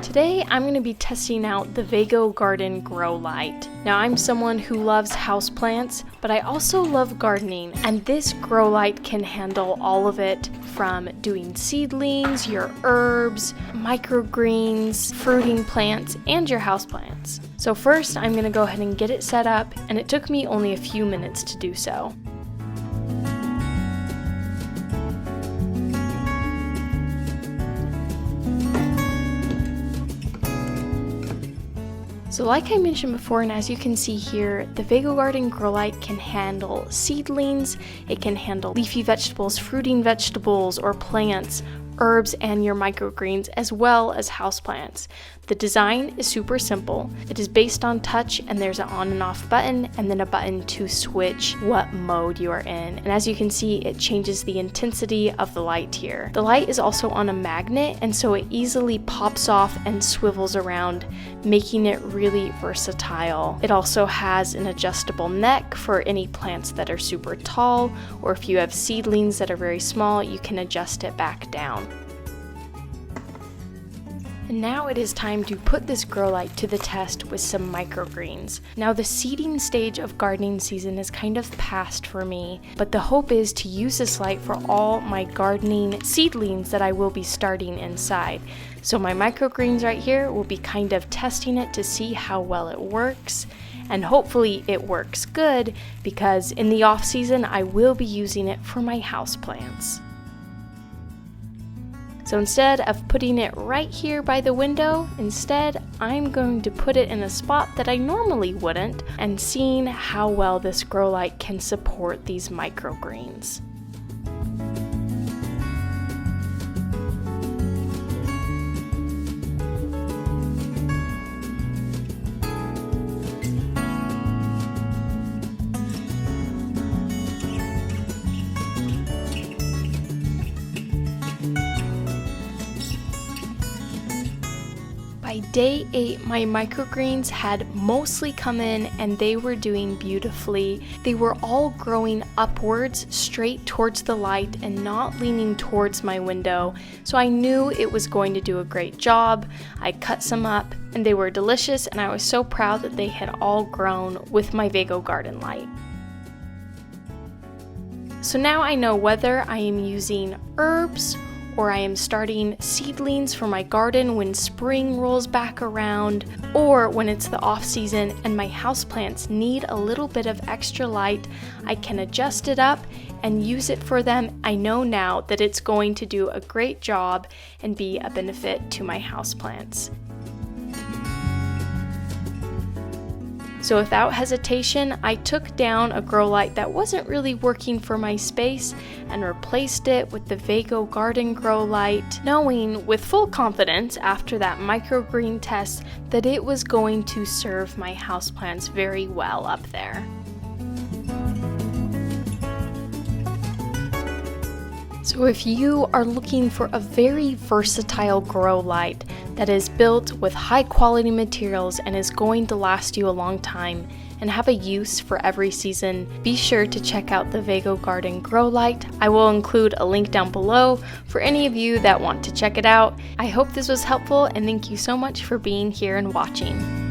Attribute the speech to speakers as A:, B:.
A: Today I'm going to be testing out the Vego Garden Grow Light. Now I'm someone who loves houseplants, but I also love gardening, and this grow light can handle all of it, from doing seedlings, your herbs, microgreens, fruiting plants, and your houseplants. So first I'm going to go ahead and get it set up, and it took me only a few minutes to do so. So like I mentioned before, and as you can see here, the Vego Garden Grow Light can handle seedlings, it can handle leafy vegetables, fruiting vegetables, or plants, herbs, and your microgreens, as well as houseplants. The design is super simple. It is based on touch, and there's an on and off button, and then a button to switch what mode you are in. And as you can see, it changes the intensity of the light here. The light is also on a magnet, and so it easily pops off and swivels around, making it really versatile. It also has an adjustable neck for any plants that are super tall, or if you have seedlings that are very small, you can adjust it back down. And now it is time to put this grow light to the test with some microgreens. Now the seeding stage of gardening season is kind of past for me, but the hope is to use this light for all my gardening seedlings that I will be starting inside. So my microgreens right here will be kind of testing it to see how well it works. And hopefully it works good, because in the off season I will be using it for my houseplants. So instead of putting it right here by the window, instead I'm going to put it in a spot that I normally wouldn't, and seeing how well this grow light can support these microgreens. By day 8, my microgreens had mostly come in and they were doing beautifully. They were all growing upwards, straight towards the light and not leaning towards my window, so I knew it was going to do a great job. I cut some up and they were delicious, and I was so proud that they had all grown with my Vego Garden Light. So now I know whether I am using herbs or I am starting seedlings for my garden when spring rolls back around, or when it's the off season and my houseplants need a little bit of extra light, I can adjust it up and use it for them. I know now that it's going to do a great job and be a benefit to my houseplants. So without hesitation, I took down a grow light that wasn't really working for my space and replaced it with the Vego Garden Grow Light, knowing with full confidence after that microgreen test that it was going to serve my houseplants very well up there. So if you are looking for a very versatile grow light that is built with high quality materials and is going to last you a long time and have a use for every season, be sure to check out the Vego Garden Grow Light. I will include a link down below for any of you that want to check it out. I hope this was helpful, and thank you so much for being here and watching.